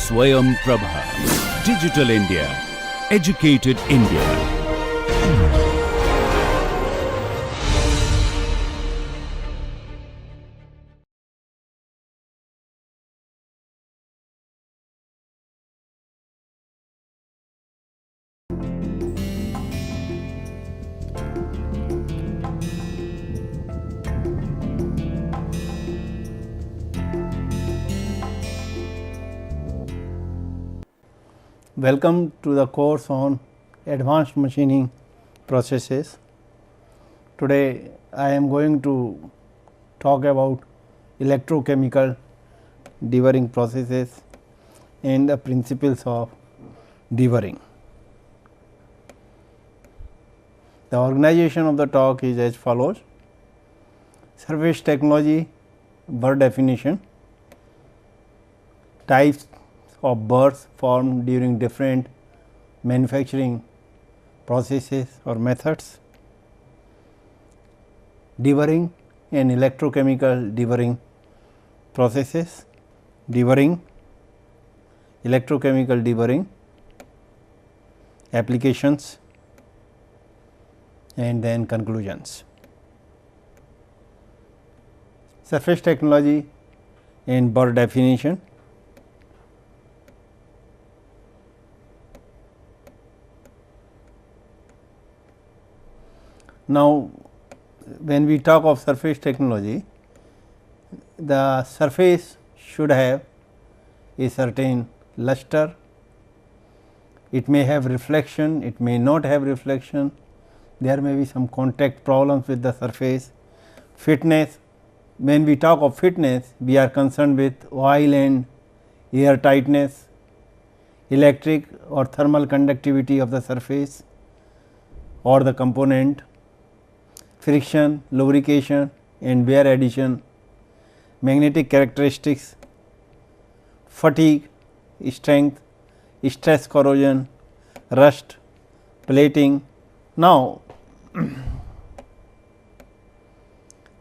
Swayam Prabha. Digital India. Educated India. Welcome to the course on advanced machining processes. Today I am going to talk about electrochemical deburring processes and the principles of deburring. The organization of the talk is as follows: surface technology, burr definition, types of burrs formed during different manufacturing processes or methods, deburring and electrochemical deburring processes, deburring, electrochemical deburring, applications, and then conclusions. Surface technology and burr definition. Now, when we talk of surface technology, the surface should have a certain luster, it may have reflection, it may not have reflection, there may be some contact problems with the surface. Fitness, when we talk of fitness, we are concerned with oil and air tightness, electric or thermal conductivity of the surface or the component, friction, lubrication and wear adhesion, magnetic characteristics, fatigue, strength, stress corrosion, rust, plating. Now,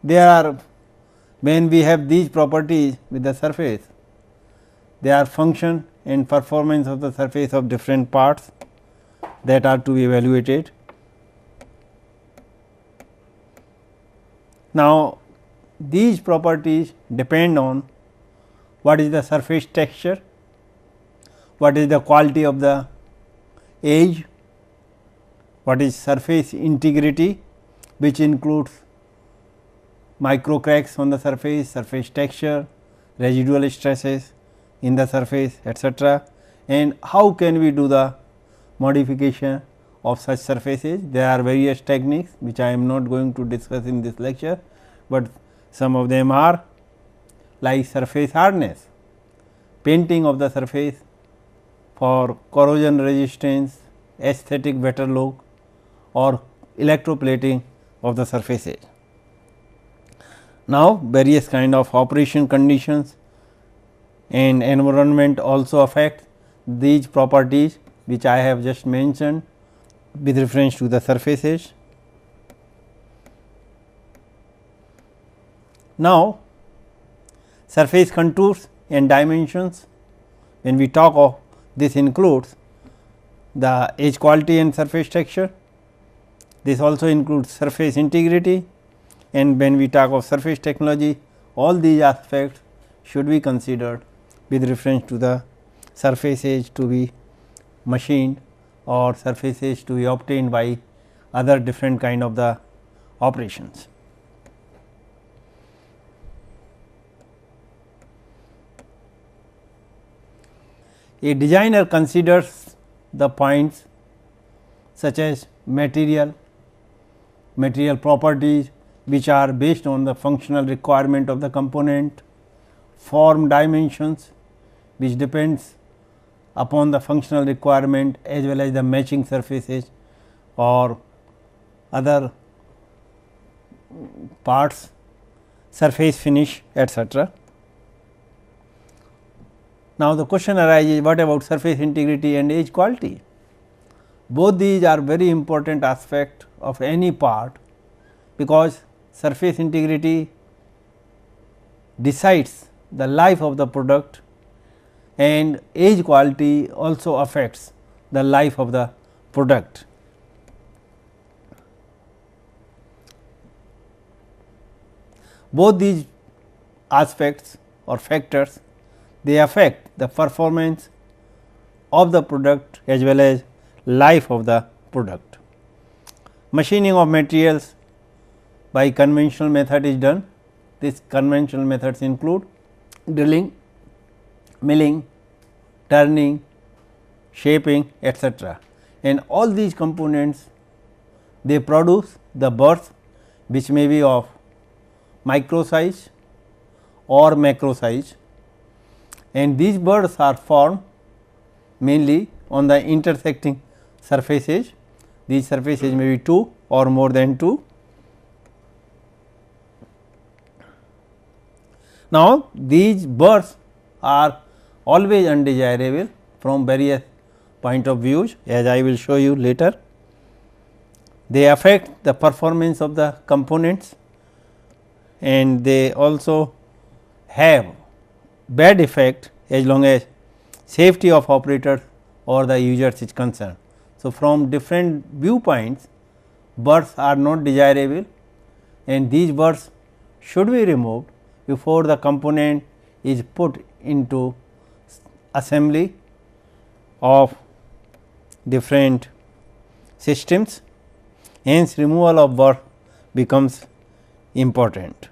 there are, when we have these properties with the surface, there are function and performance of the surface of different parts that are to be evaluated. Now, these properties depend on what is the surface texture, what is the quality of the edge, what is surface integrity, which includes micro cracks on the surface, surface texture, residual stresses in the surface, etc. and how can we do the modification of such surfaces. There are various techniques which I am not going to discuss in this lecture, but some of them are like surface hardness, painting of the surface for corrosion resistance, aesthetic better look, or electroplating of the surfaces. Now, various kind of operation conditions and environment also affect these properties which I have just mentioned with reference to the surfaces. Now, surface contours and dimensions, when we talk of this includes the edge quality and surface texture, this also includes surface integrity, and when we talk of surface technology, all these aspects should be considered with reference to the surfaces to be machined or surfaces to be obtained by other different kind of the operations. A designer considers the points such as material properties which are based on the functional requirement of the component, form dimensions which depends upon the functional requirement as well as the matching surfaces or other parts, surface finish, etc. Now, the question arises, what about surface integrity and edge quality? Both these are very important aspect of any part, because surface integrity decides the life of the product, and age quality also affects the life of the product. Both these aspects or factors, they affect the performance of the product as well as life of the product. Machining of materials by conventional method is done. These conventional methods include drilling, milling, turning, shaping, etc. And all these components, they produce the burrs which may be of micro size or macro size, and these burrs are formed mainly on the intersecting surfaces. These surfaces may be 2 or more than 2. Now, these burrs are always undesirable from various point of views, as I will show you later. They affect the performance of the components, and they also have bad effect as long as safety of operators or the users is concerned. So, from different viewpoints, burrs are not desirable, and these burrs should be removed before the component is put into assembly of different systems. Hence, removal of burr becomes important.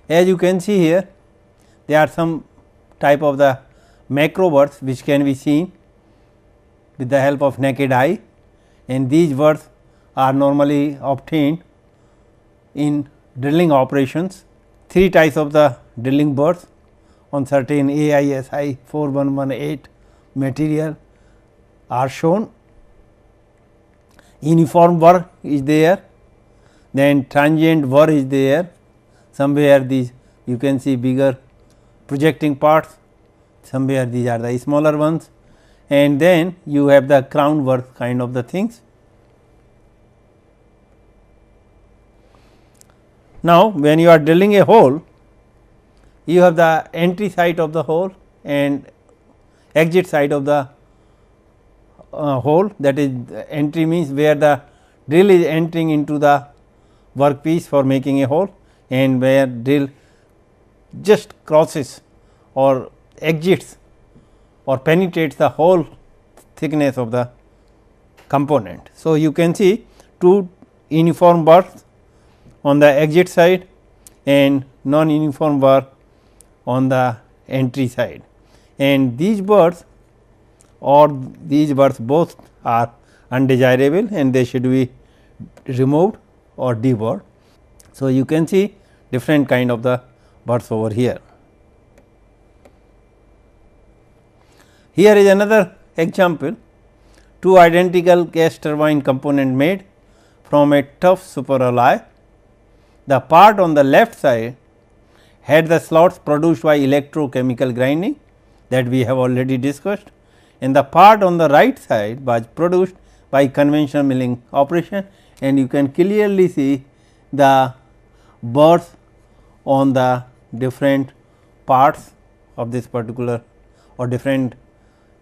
As you can see here, there are some type of the macro burrs which can be seen with the help of naked eye, and these burrs are normally obtained in drilling operations. 3 types of the drilling burrs on certain AISI 4118 material are shown. Uniform burr is there, then transient burr is there, somewhere these you can see bigger projecting parts, somewhere these are the smaller ones, and then you have the crown burr kind of the things. Now, when you are drilling a hole, you have the entry side of the hole and exit side of the hole, that is entry means where the drill is entering into the workpiece for making a hole, and where drill just crosses or exits or penetrates the whole thickness of the component. So, you can see 2 uniform burrs on the exit side and non uniform burr on the entry side, and these burrs or these burrs both are undesirable and they should be removed or deburred. So, you can see different kind of the burrs over here. Here is another example, 2 identical gas turbine component made from a tough superalloy. The part on the left side had the slots produced by electrochemical grinding that we have already discussed, and the part on the right side was produced by conventional milling operation, and you can clearly see the burrs on the different parts of this particular or different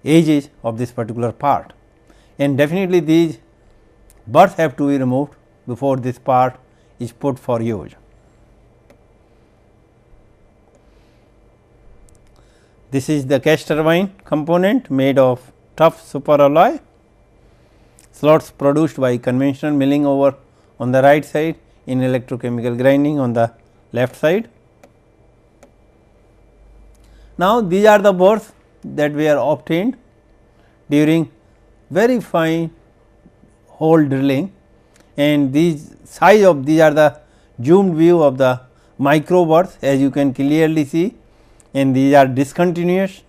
edges of this particular part, and definitely these burrs have to be removed before this part is put for use. This is the gas turbine component made of tough superalloy, slots produced by conventional milling over on the right side, in electrochemical grinding on the left side. Now, these are the burrs that were obtained during very fine hole drilling, and these size of these are the zoomed view of the micro burrs, as you can clearly see, and these are discontinuous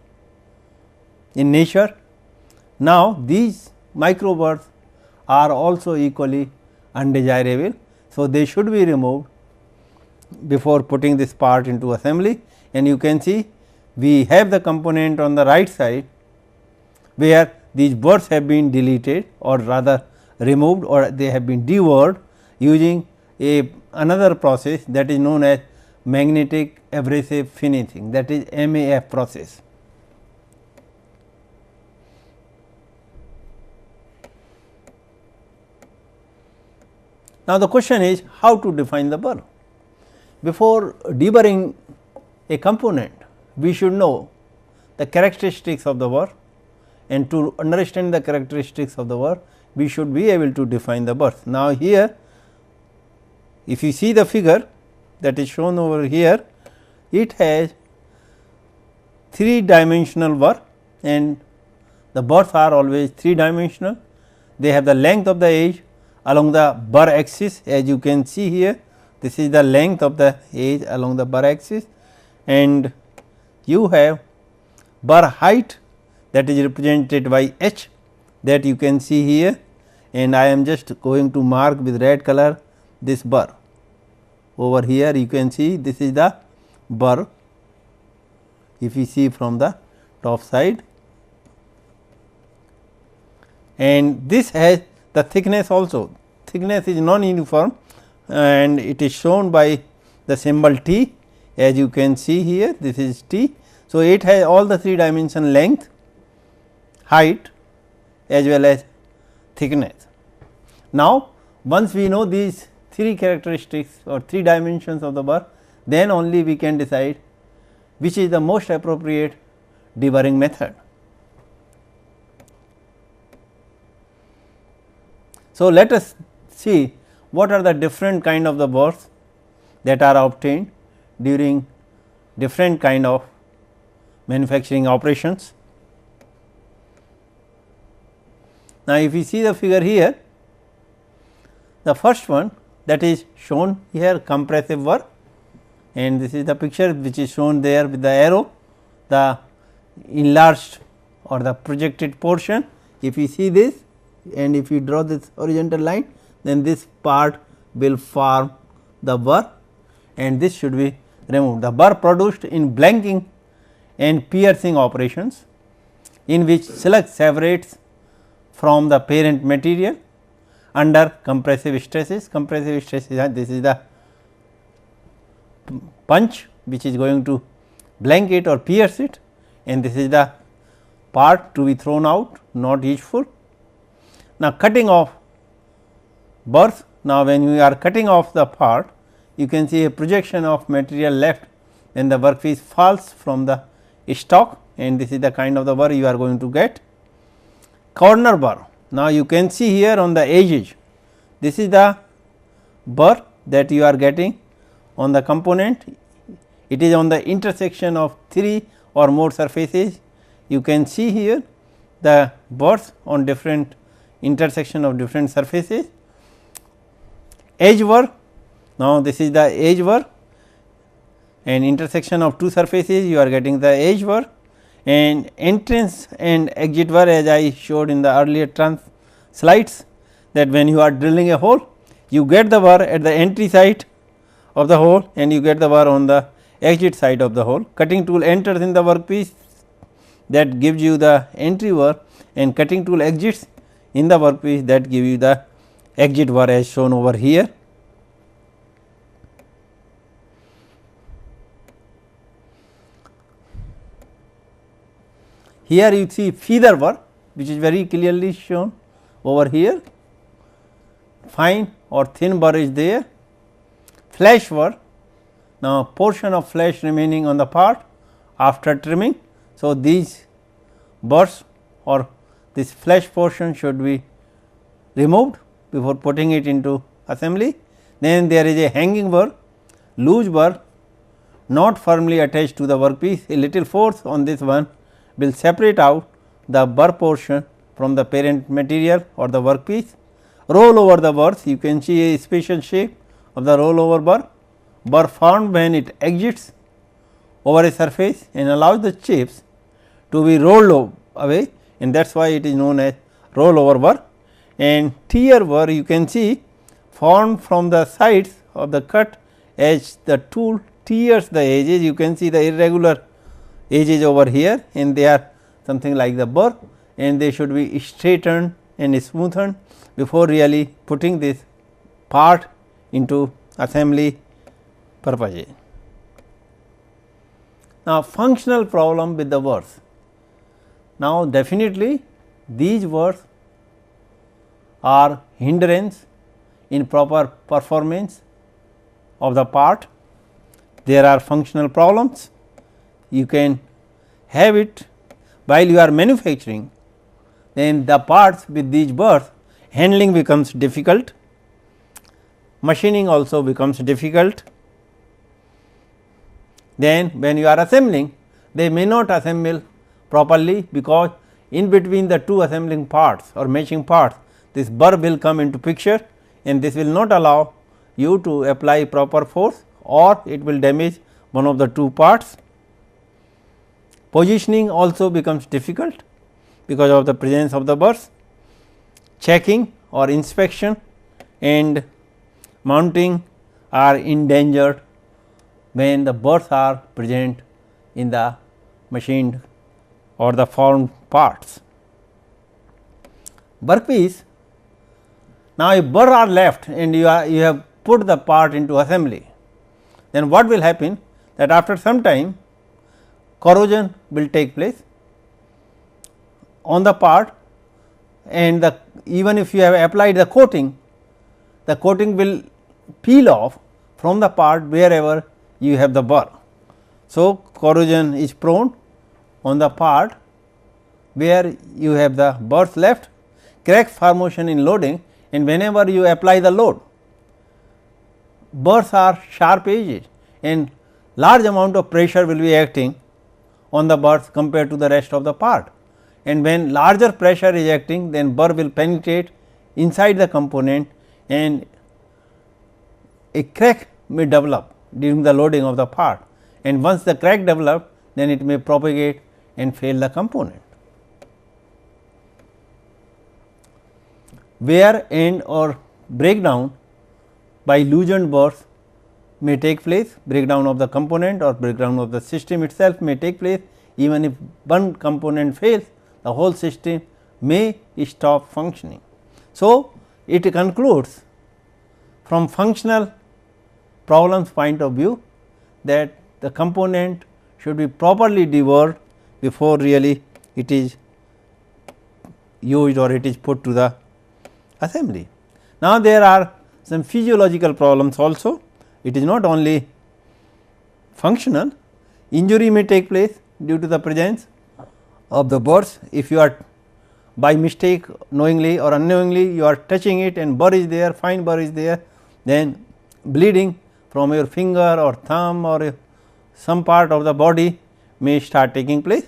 in nature. Now, these micro burrs are also equally undesirable. So, they should be removed before putting this part into assembly, and you can see we have the component on the right side where these burrs have been deleted or rather removed, or they have been deburred using another process that is known as magnetic abrasive finishing, that is MAF process. Now, the question is how to define the burr. Before deburring a component, we should know the characteristics of the burr, and to understand the characteristics of the burr, we should be able to define the burrs. Now, here if you see the figure that is shown over here, it has 3 dimensional burr, and the burrs are always 3 dimensional. They have the length of the edge along the burr axis, as you can see here. This is the length of the edge along the burr axis, and you have burr height that is represented by h, that you can see here, and I am just going to mark with red color this burr. Over here you can see this is the burr, if you see from the top side, and this has the thickness also. Thickness is non uniform and it is shown by the symbol T, as you can see here, this is T. So, it has all the 3 dimension length, height as well as thickness. Now, once we know these 3 characteristics or 3 dimensions of the burr, then only we can decide which is the most appropriate deburring method. So, let us see what are the different kind of the burrs that are obtained during different kind of manufacturing operations. Now, if you see the figure here, the first one that is shown here, compressive burr, and this is the picture which is shown there with the arrow, the enlarged or the projected portion. If you see this and if you draw this horizontal line, then this part will form the burr and this should be removed. The burr produced in blanking and piercing operations, in which silk separates from the parent material under compressive stresses. Compressive stresses, this is the punch which is going to blank it or pierce it, and this is the part to be thrown out, not useful. Now, cutting off burrs. Now, when you are cutting off the part, you can see a projection of material left when the workpiece falls from the stock, and this is the kind of the burr you are going to get. Corner burr. Now, you can see here on the edges, this is the burr that you are getting on the component. It is on the intersection of 3 or more surfaces. You can see here the burrs on different intersection of different surfaces. Edge burr. Now, this is the edge burr, and intersection of 2 surfaces you are getting the edge burr, and entrance and exit burr, as I showed in the earlier slides, that when you are drilling a hole, you get the burr at the entry side of the hole and you get the burr on the exit side of the hole. Cutting tool enters in the workpiece, that gives you the entry burr, and cutting tool exits in the workpiece, that give you the exit burr as shown over here. Here you see feather burr, which is very clearly shown over here. Fine or thin burr is there. Flash burr. Now, portion of flesh remaining on the part after trimming. So, these burrs or this flesh portion should be removed before putting it into assembly. Then there is a hanging burr, loose burr, not firmly attached to the workpiece. A little force on this one will separate out the burr portion from the parent material or the workpiece. Roll over the burrs, you can see a special shape of the roll over burr. Burr formed when it exits over a surface and allows the chips to be rolled away, and that is why it is known as roll over burr. And tear burr, you can see formed from the sides of the cut as the tool tears the edges. You can see the irregular edges over here, and they are something like the burr, and they should be straightened and smoothened before really putting this part into assembly purposes. Now, functional problem with the burrs. Now, definitely these burrs are hindrance in proper performance of the part. There are functional problems. You can have it while you are manufacturing, then the parts with these burrs handling becomes difficult, machining also becomes difficult. Then when you are assembling, they may not assemble properly, because in between the two assembling parts or matching parts, this burr will come into picture, and this will not allow you to apply proper force, or it will damage one of the two parts. Positioning also becomes difficult because of the presence of the burrs. Checking or inspection and mounting are endangered when the burrs are present in the machined or the formed parts. Workpiece. Now, if burr are left and you have put the part into assembly, then what will happen, that after some time corrosion will take place on the part, and even if you have applied the coating will peel off from the part wherever you have the burr. So, corrosion is prone on the part where you have the burrs left, crack formation in loading, and whenever you apply the load, burrs are sharp edges and large amount of pressure will be acting on the burrs compared to the rest of the part, and when larger pressure is acting, then burr will penetrate inside the component and a crack may develop during the loading of the part, and once the crack develops, then it may propagate and fail the component. Wear and or breakdown by loosened burrs may take place, breakdown of the component or breakdown of the system itself may take place. Even if one component fails, the whole system may stop functioning. So, it concludes from functional problems point of view that the component should be properly deburred before really it is used or it is put to the assembly. Now, there are some physiological problems also. It is not only functional. Injury may take place due to the presence of the burrs. If you are by mistake, knowingly or unknowingly, you are touching it and burr is there, fine burr is there, then bleeding from your finger or thumb or some part of the body may start taking place.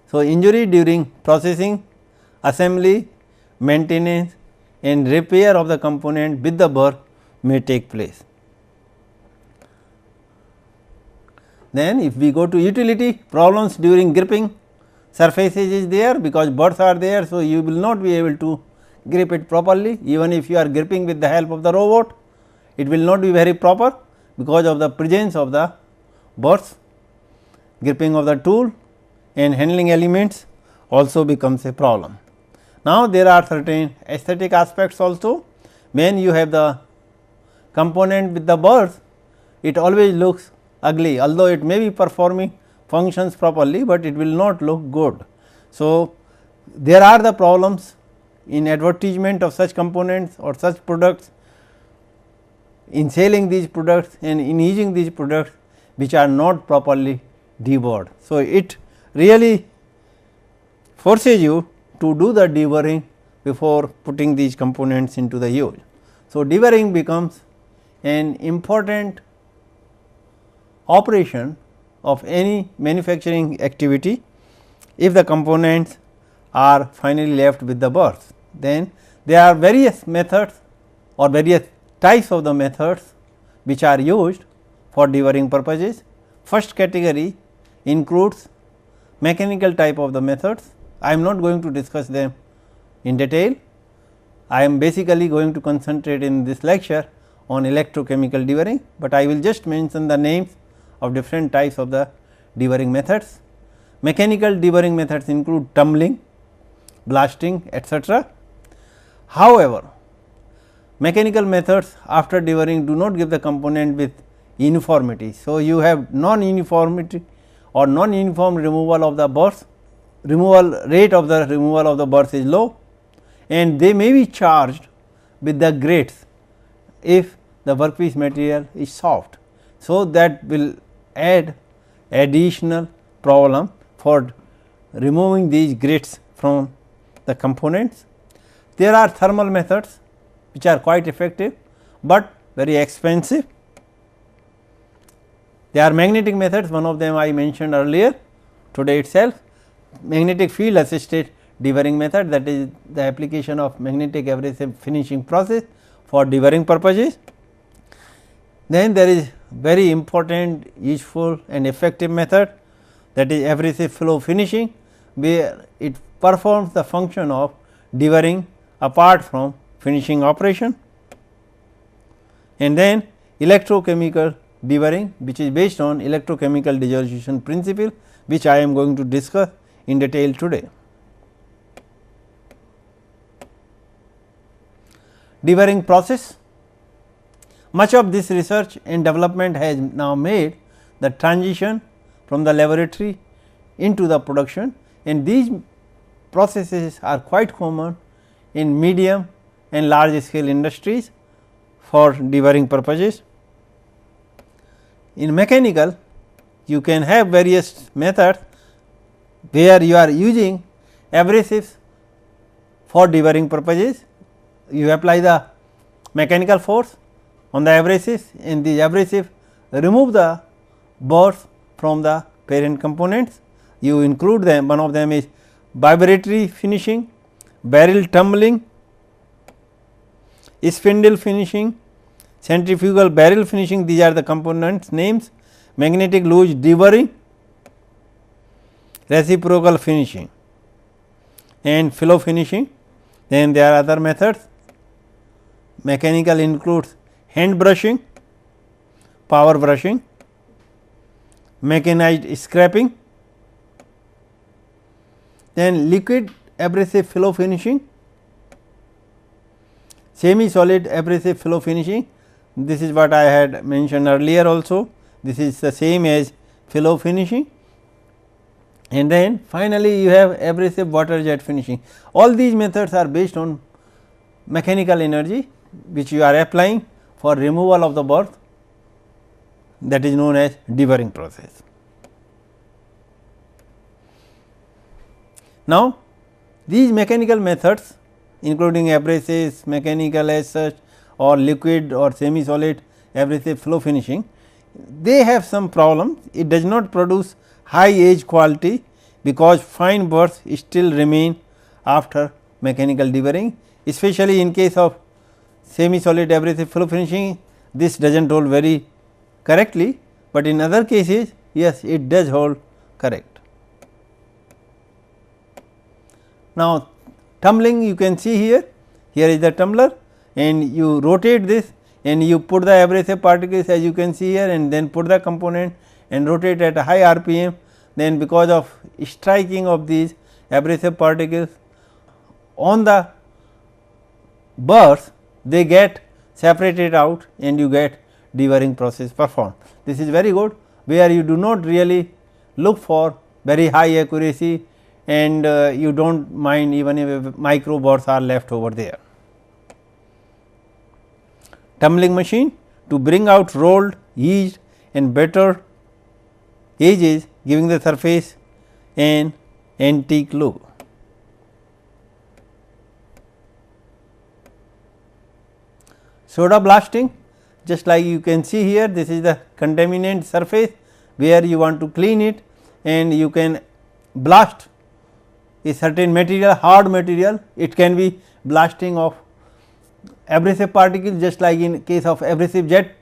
So, injury during processing, assembly, maintenance and repair of the component with the burr may take place. Then if we go to utility, problems during gripping surfaces is there, because burrs are there. So, you will not be able to grip it properly, even if you are gripping with the help of the robot, it will not be very proper because of the presence of the burrs. Gripping of the tool and handling elements also becomes a problem. Now, there are certain aesthetic aspects also. When you have the component with the burrs, it always looks ugly, although it may be performing functions properly, but it will not look good. So, there are the problems in advertisement of such components or such products, in selling these products and in using these products which are not properly deburred. So, it really forces you to do the deburring before putting these components into the use. So, deburring becomes an important operation of any manufacturing activity if the components are finally left with the burrs. Then there are various methods or various types of the methods which are used for deburring purposes. First category includes mechanical type of the methods. I am not going to discuss them in detail. I am basically going to concentrate in this lecture on electrochemical deburring, but I will just mention the names of different types of the deburring methods. Mechanical deburring methods include tumbling, blasting, etc. However, mechanical methods after deburring do not give the component with uniformity. So, you have non uniformity or non-uniform removal of the burrs, rate of the removal of the burrs is low, and they may be charged with the grates if the workpiece material is soft. So, that will add additional problem for removing these grits from the components. There are thermal methods which are quite effective, but very expensive. There are magnetic methods, one of them I mentioned earlier today itself, magnetic field assisted deburring method, that is the application of magnetic abrasive finishing process for deburring purposes. Then there is very important, useful and effective method, that is abrasive flow finishing, where it performs the function of deburring apart from finishing operation. And then electrochemical deburring, which is based on electrochemical dissolution principle, which I am going to discuss in detail today. Deburring process. Much of this research and development has now made the transition from the laboratory into the production, and these processes are quite common in medium and large scale industries for deburring purposes. In mechanical, you can have various methods where you are using abrasives for deburring purposes. You apply the mechanical force on the abrasives, and these abrasives remove the burrs from the parent components. You include them, one of them is vibratory finishing, barrel tumbling, spindle finishing, centrifugal barrel finishing, these are the components names, magnetic luge deburring, reciprocal finishing and flow finishing. Then there are other methods. Mechanical includes hand brushing, power brushing, mechanized scraping, then liquid abrasive flow finishing, semi solid abrasive flow finishing. This is what I had mentioned earlier also, this is the same as flow finishing. And then finally, you have abrasive water jet finishing. All these methods are based on mechanical energy, which you are applying for removal of the burr, that is known as deburring process. Now, these mechanical methods, including abrasives, mechanical as such, or liquid or semi solid abrasive flow finishing, they have some problem. It does not produce high edge quality, because fine burrs still remain after mechanical deburring, especially in case of semi solid abrasive flow finishing. This does not hold very correctly, but in other cases yes, it does hold correct. Now, tumbling, you can see here, here is the tumbler, and you rotate this and you put the abrasive particles, as you can see here, and then put the component and rotate at a high RPM. Then because of striking of these abrasive particles on the burrs, they get separated out and you get deburring process performed. This is very good, where you do not really look for very high accuracy, and you do not mind even if micro burrs are left over there. Tumbling machine, to bring out rolled, eased and better edges, giving the surface an antique look. Soda blasting, just like you can see here, this is the contaminant surface where you want to clean it, and you can blast a certain material, hard material. It can be blasting of abrasive particles, just like in case of abrasive jet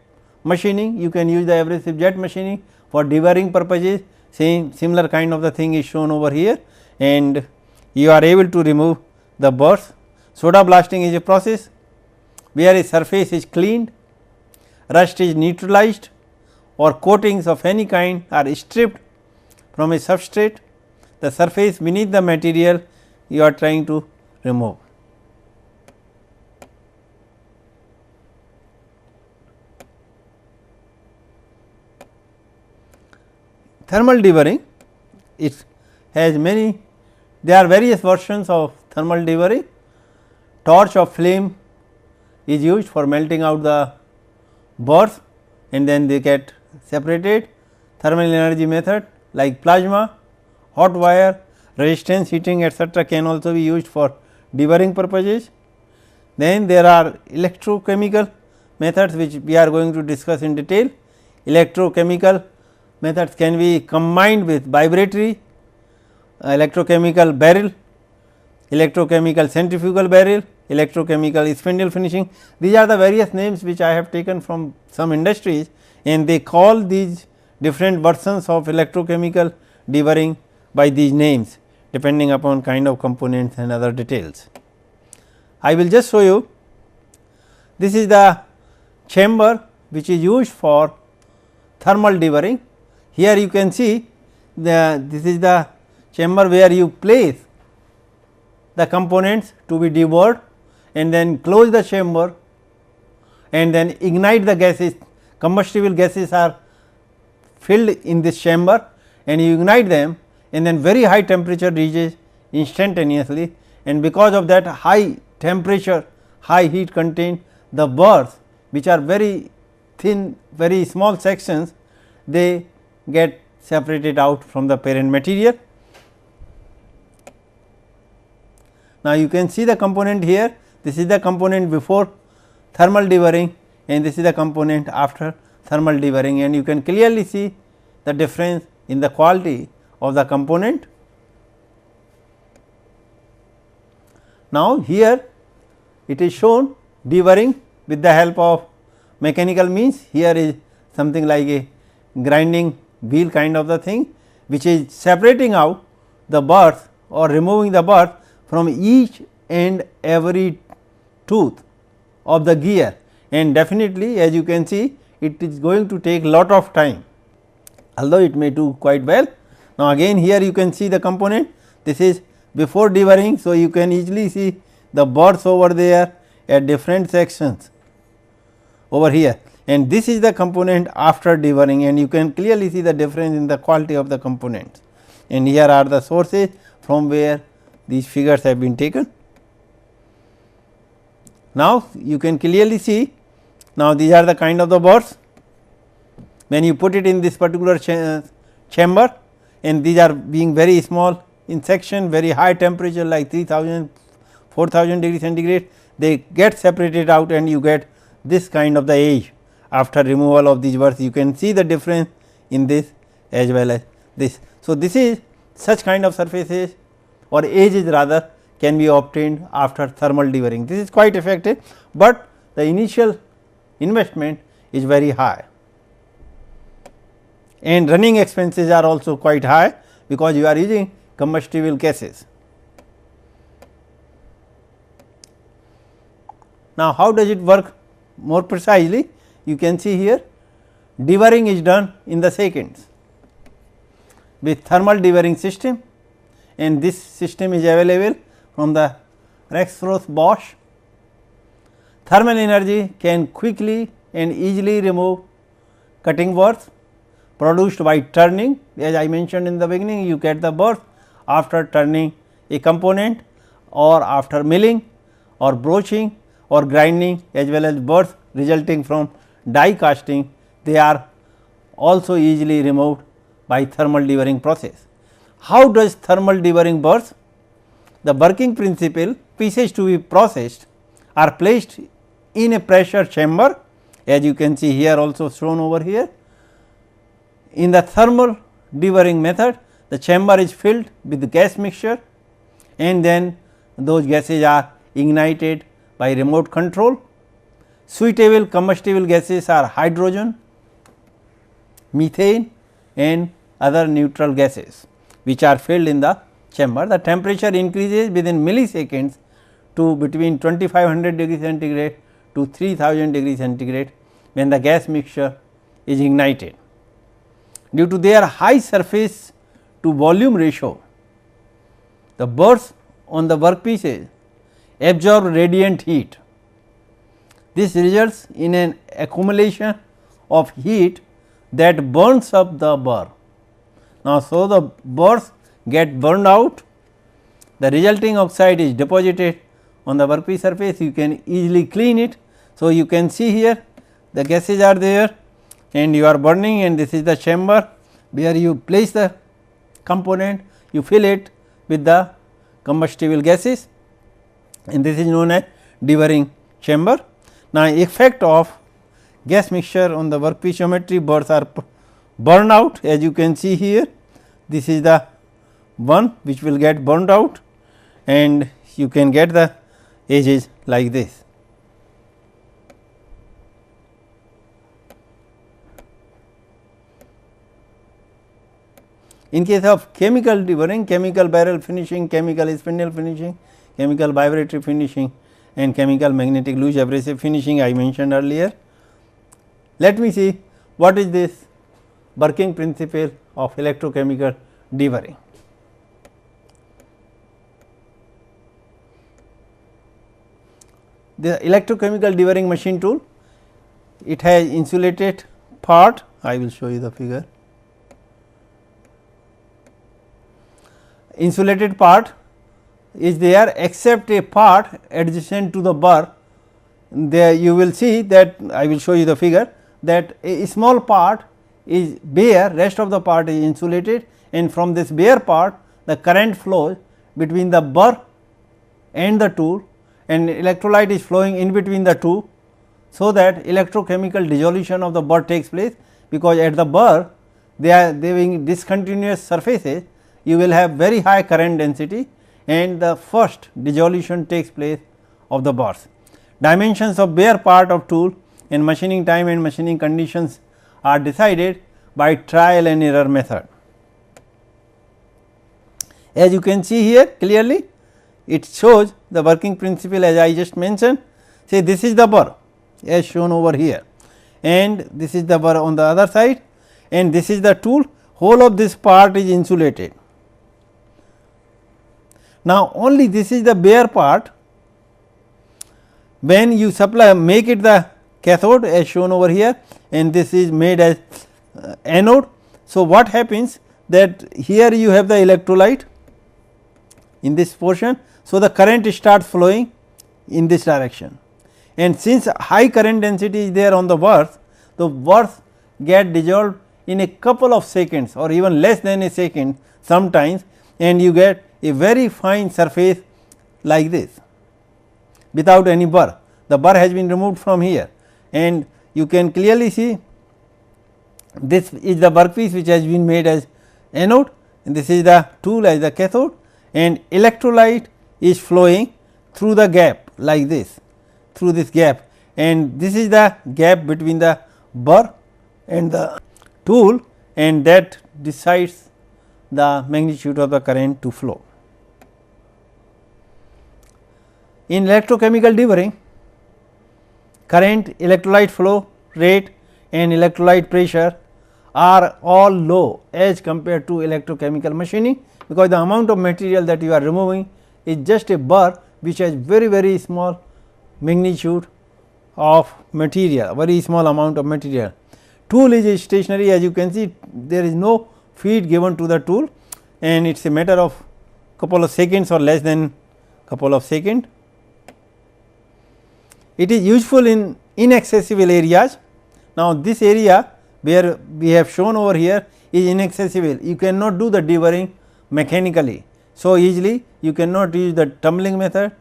machining, you can use the abrasive jet machining for deburring purposes. Same similar kind of the thing is shown over here, and you are able to remove the burrs. Soda blasting is a process where a surface is cleaned, rust is neutralized, or coatings of any kind are stripped from a substrate, the surface beneath the material you are trying to remove. thermal dewering, it has many, there are various versions of thermal dewering. Torch of flame is used for melting out the burrs and then they get separated. Thermal energy method like plasma, hot wire, resistance heating etcetera can also be used for dewering purposes. Then there are electrochemical methods which we are going to discuss in detail. Electrochemical methods can be combined with vibratory, electrochemical barrel, electrochemical centrifugal barrel, electrochemical spindle finishing. These are the various names which I have taken from some industries and they call these different versions of electrochemical dewering by these names depending upon kind of components and other details. I will just show you, this is the chamber which is used for thermal dewering. Here you can see this is the chamber where you place the components to be deburred and then close the chamber and then ignite the gases. Combustible gases are filled in this chamber and you ignite them and then very high temperature reaches instantaneously, and because of that high temperature, high heat content, the burrs which are very thin, very small sections, they get separated out from the parent material. Now, you can see the component here, this is the component before thermal dewering and this is the component after thermal dewering, and you can clearly see the difference in the quality of the component. Now, here it is shown dewering with the help of mechanical means. Here is something like a grinding wheel kind of the thing which is separating out the burrs or removing the burrs from each and every tooth of the gear, and definitely as you can see it is going to take lot of time, although it may do quite well. Now, again here you can see the component, this is before dewering. So, you can easily see the burrs over there at different sections over here, and this is the component after dewering, and you can clearly see the difference in the quality of the components, and here are the sources from where these figures have been taken. Now, you can clearly see, now these are the kind of the burrs when you put it in this particular chamber, and these are being very small in section, very high temperature like 3000 4000 degree centigrade, they get separated out and you get this kind of the edge after removal of these burrs. You can see the difference in this as well as this. So, this is such kind of surfaces or edges rather can be obtained after thermal dewering. This is quite effective, but the initial investment is very high and running expenses are also quite high because you are using combustible gases. Now, how does it work more precisely? You can see here dewering is done in the seconds with thermal dewering system, and this system is available from the Rexroth Bosch. Thermal energy can quickly and easily remove cutting burrs produced by turning. As I mentioned in the beginning, you get the burrs after turning a component or after milling or broaching or grinding, as well as burrs resulting from die casting, they are also easily removed by thermal dewering process. How does thermal dewering burrs? The working principle, pieces to be processed are placed in a pressure chamber, as you can see here also shown over here. In the thermal dewering method, the chamber is filled with the gas mixture and then those gases are ignited by remote control. Suitable combustible gases are hydrogen, methane and other neutral gases which are filled in the chamber. The temperature increases within milliseconds to between 2500 degree centigrade to 3000 degree centigrade when the gas mixture is ignited. Due to their high surface to volume ratio, the burrs on the workpieces absorb radiant heat. This results in an accumulation of heat that burns up the burr. Now, so the burrs get burned out, the resulting oxide is deposited on the workpiece surface, you can easily clean it. So, you can see here the gases are there and you are burning, and this is the chamber where you place the component, you fill it with the combustible gases, and this is known as deburring chamber. Now, effect of gas mixture on the workpiece geometry, burrs are burned out, as you can see here. This is the one which will get burned out, and you can get the edges like this. In case of chemical deburring, chemical barrel finishing, chemical spindle finishing, chemical vibratory finishing, and chemical magnetic loose abrasive finishing I mentioned earlier. Let me see what is this working principle of electrochemical deburring. The electrochemical deburring machine tool, it has insulated part, I will show you the figure. Insulated part is there, except a part adjacent to the burr. There you will see that I will show you the figure, that a small part is bare, rest of the part is insulated, and from this bare part the current flows between the burr and the tool, and electrolyte is flowing in between the two. So, that electrochemical dissolution of the burr takes place, because at the burr they are being discontinuous surfaces, you will have very high current density, and the first dissolution takes place of the burrs. Dimensions of bare part of tool and machining time and machining conditions are decided by trial and error method. As you can see here clearly, it shows the working principle as I just mentioned. Say this is the burr as shown over here, and this is the burr on the other side, and this is the tool, whole of this part is insulated. Now, only this is the bare part, when you supply make it the cathode as shown over here, and this is made as anode. So, what happens that here you have the electrolyte in this portion. So, the current starts flowing in this direction, and since high current density is there on the burrs, the burrs get dissolved in a couple of seconds or even less than a second sometimes, and you get a very fine surface like this without any burr. The burr has been removed from here, and you can clearly see this is the workpiece which has been made as anode, and this is the tool as the cathode, and electrolyte is flowing through the gap like this, through this gap, and this is the gap between the burr and the tool, and that decides the magnitude of the current to flow. In electrochemical deburring, current, electrolyte flow rate and electrolyte pressure are all low as compared to electrochemical machining, because the amount of material that you are removing is just a burr which has very small magnitude of material, very small amount of material. Tool is stationary, as you can see there is no feed given to the tool, and it is a matter of couple of seconds or less than couple of seconds. It is useful in inaccessible areas. Now, this area where we have shown over here is inaccessible, you cannot do the deburring mechanically so easily, you cannot use the tumbling method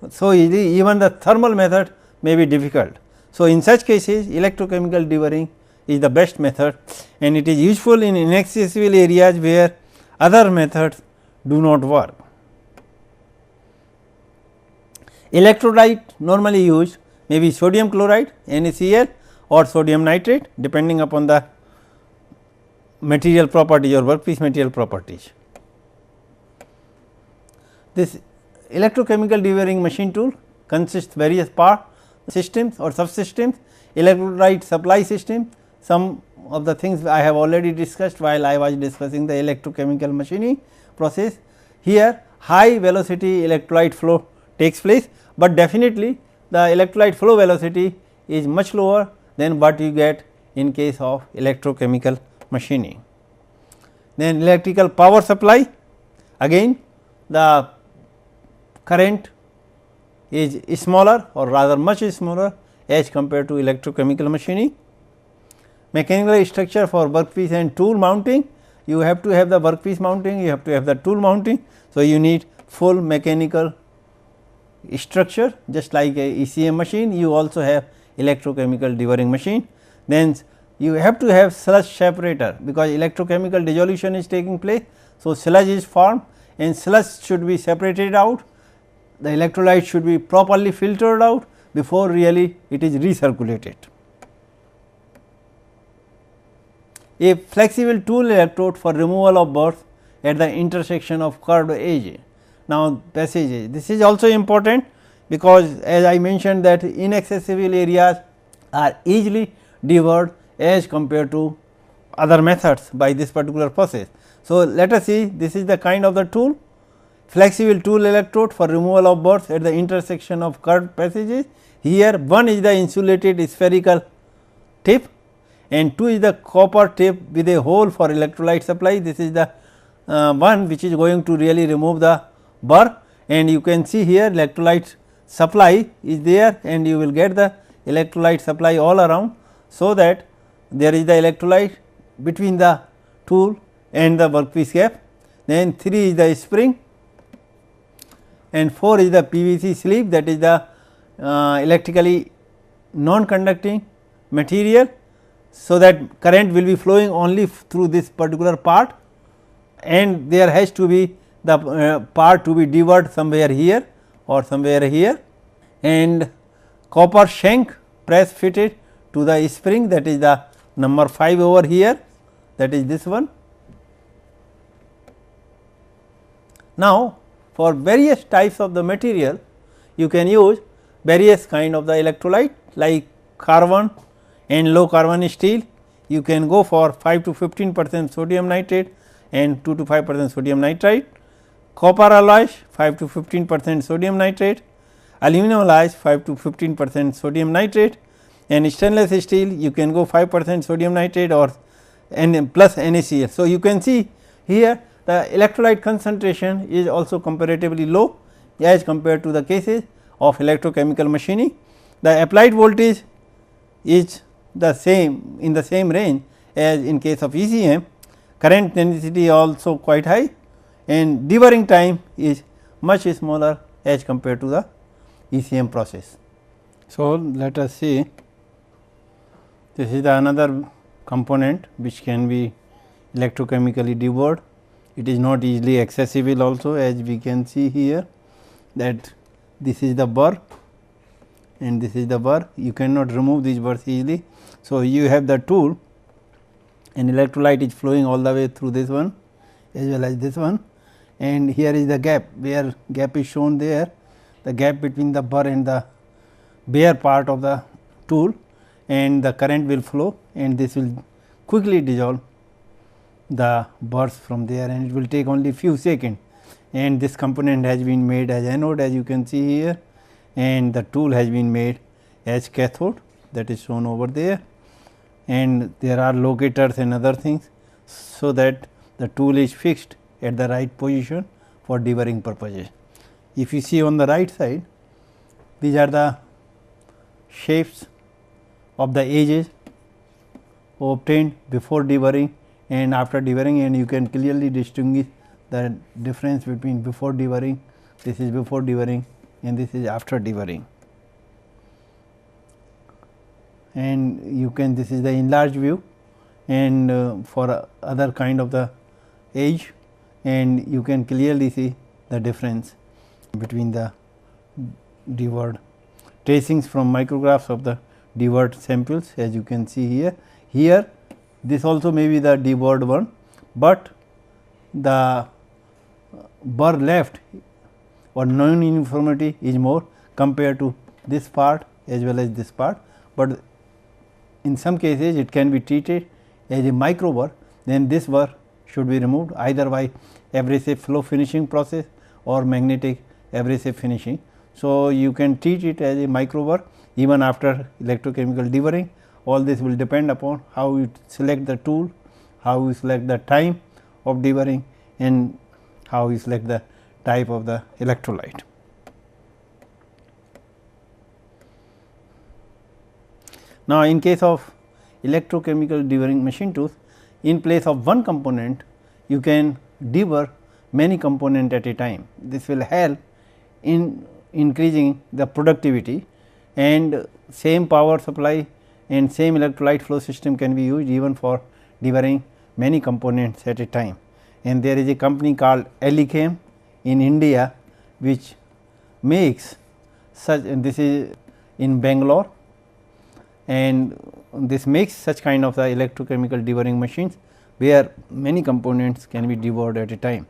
so easily, even the thermal method may be difficult. So, in such cases electrochemical deburring is the best method, and it is useful in inaccessible areas where other methods do not work. Electrolyte normally used may be sodium chloride, NaCl, or sodium nitrate depending upon the material properties or workpiece material properties. This electrochemical deburring machine tool consists various part systems or subsystems, electrolyte supply system. Some of the things I have already discussed while I was discussing the electrochemical machining process. Here high velocity electrolyte flow takes place, but definitely the electrolyte flow velocity is much lower than what you get in case of electrochemical machining. Then electrical power supply, again the current is smaller or rather much smaller as compared to electrochemical machining. Mechanical structure for workpiece and tool mounting, you have to have the workpiece mounting, you have to have the tool mounting. So, you need full mechanical structure, just like a ECM machine, you also have electrochemical devouring machine. Then you have to have sludge separator, because electrochemical dissolution is taking place. So, sludge is formed and sludge should be separated out, the electrolyte should be properly filtered out before really it is recirculated. A flexible tool electrode for removal of burrs at the intersection of curved edge. Now, passages, this is also important, because as I mentioned that inaccessible areas are easily devoured as compared to other methods by this particular process. So, let us see, this is the kind of the tool, flexible tool electrode for removal of burrs at the intersection of curved passages. Here one is the insulated spherical tip and two is the copper tip with a hole for electrolyte supply. This is the one which is going to really remove the burr, and you can see here electrolyte supply is there and you will get the electrolyte supply all around. So, that there is the electrolyte between the tool and the workpiece gap. Then 3 is the spring and 4 is the PVC sleeve, that is the electrically non-conducting material. So, that current will be flowing only through this particular part, and there has to be the part to be devoured somewhere here or somewhere here, and copper shank press fitted to the spring, that is the number 5 over here, that is this one. Now, for various types of the material you can use various kind of the electrolyte, like carbon and low carbon steel, you can go for 5 to 15% sodium nitrate and 2 to 5% sodium nitrite. Copper alloys 5 to 15% sodium nitrate, aluminum alloys 5 to 15% sodium nitrate, and stainless steel you can go 5% sodium nitrate or plus NaCl. So, you can see here the electrolyte concentration is also comparatively low as compared to the cases of electrochemical machining. The applied voltage is the same, in the same range as in case of ECM. Current density also quite high and devouring time is much smaller as compared to the ECM process. So, let us see, this is the another component which can be electrochemically devoured. It is not easily accessible also, as we can see here, that this is the burr and this is the burr, you cannot remove these burrs easily. So, you have the tool and electrolyte is flowing all the way through this one as well as this one, and here is the gap, where gap is shown there, the gap between the burr and the bare part of the tool, and the current will flow and this will quickly dissolve the burrs from there, and it will take only few seconds, and this component has been made as anode, as you can see here, and the tool has been made as cathode, that is shown over there, and there are locators and other things. So, that the tool is fixed at the right position for devouring purposes. If you see on the right side, these are the shapes of the edges obtained before devouring and after devouring, and you can clearly distinguish the difference between before devouring, this is before devouring and this is after devouring. And you can, this is the enlarged view, and for other kind of the edge, and you can clearly see the difference between the devoured tracings from micrographs of the devoured samples, as you can see here. Here this also may be the devoured one, but the burr left or non uniformity is more compared to this part as well as this part, but in some cases it can be treated as a micro burr, then this burr should be removed either by abrasive flow finishing process or magnetic abrasive finishing. So, you can treat it as a micro burr even after electrochemical devouring. All this will depend upon how you select the tool, how you select the time of deburring and how you select the type of the electrolyte. Now, in case of electrochemical deburring machine tools, in place of one component you can debur many components at a time. This will help in increasing the productivity, and same power supply and same electrolyte flow system can be used even for deburring many components at a time. And there is a company called IIT in India which makes such, and this is in Bangalore, and this makes such kind of the electrochemical deburring machines where many components can be deburred at a time.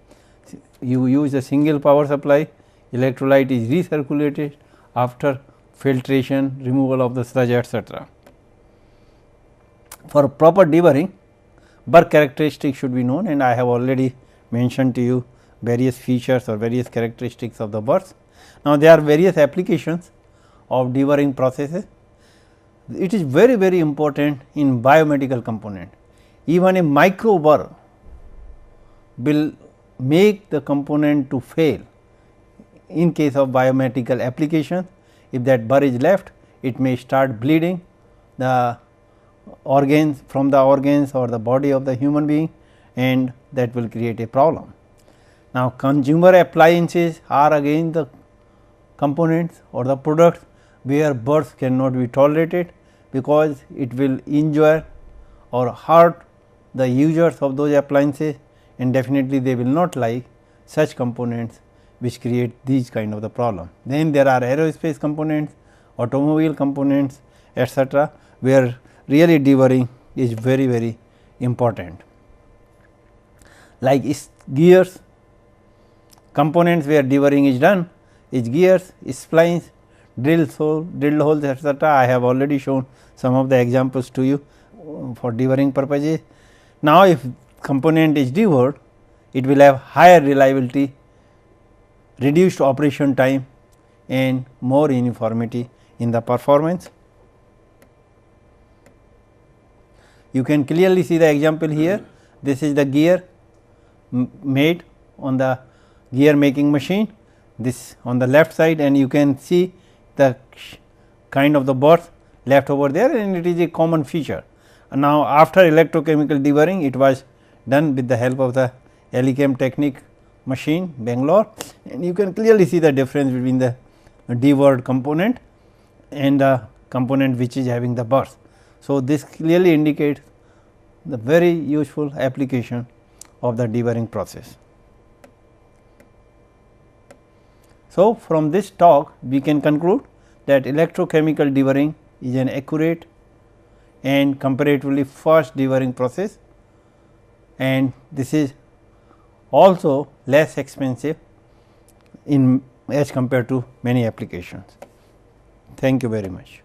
You use a single power supply, electrolyte is recirculated after filtration, removal of the sludge, etc. For proper deburring, burr characteristics should be known, and I have already mentioned to you various features or various characteristics of the burrs. Now, there are various applications of deburring processes. It is very important in biomedical component. Even a micro burr will make the component to fail in case of biomedical application. If that burr is left, it may start bleeding the organs from the organs or the body of the human being, and that will create a problem. Now, consumer appliances are again the components or the products where burrs cannot be tolerated, because it will injure or hurt the users of those appliances, and definitely they will not like such components which create these kind of the problem. Then there are aerospace components, automobile components, etc., where really deburring is very important. Like gears, components where deburring is done is gears, splines, drill holes, etc. I have already shown some of the examples to you for deburring purposes. Now, if component is deburred, it will have higher reliability, reduced operation time, and more uniformity in the performance. You can clearly see the example here. This is the gear made on the gear making machine, this on the left side, and you can see the kind of the burrs left over there, and it is a common feature. And now, after electrochemical deburring, it was done with the help of the IIT technique machine Bangalore, and you can clearly see the difference between the deburred component and the component which is having the burrs. So, this clearly indicates the very useful application of the deburring process. So, from this talk we can conclude that electrochemical deburring is an accurate and comparatively fast deburring process, and this is also less expensive in as compared to many applications. Thank you very much.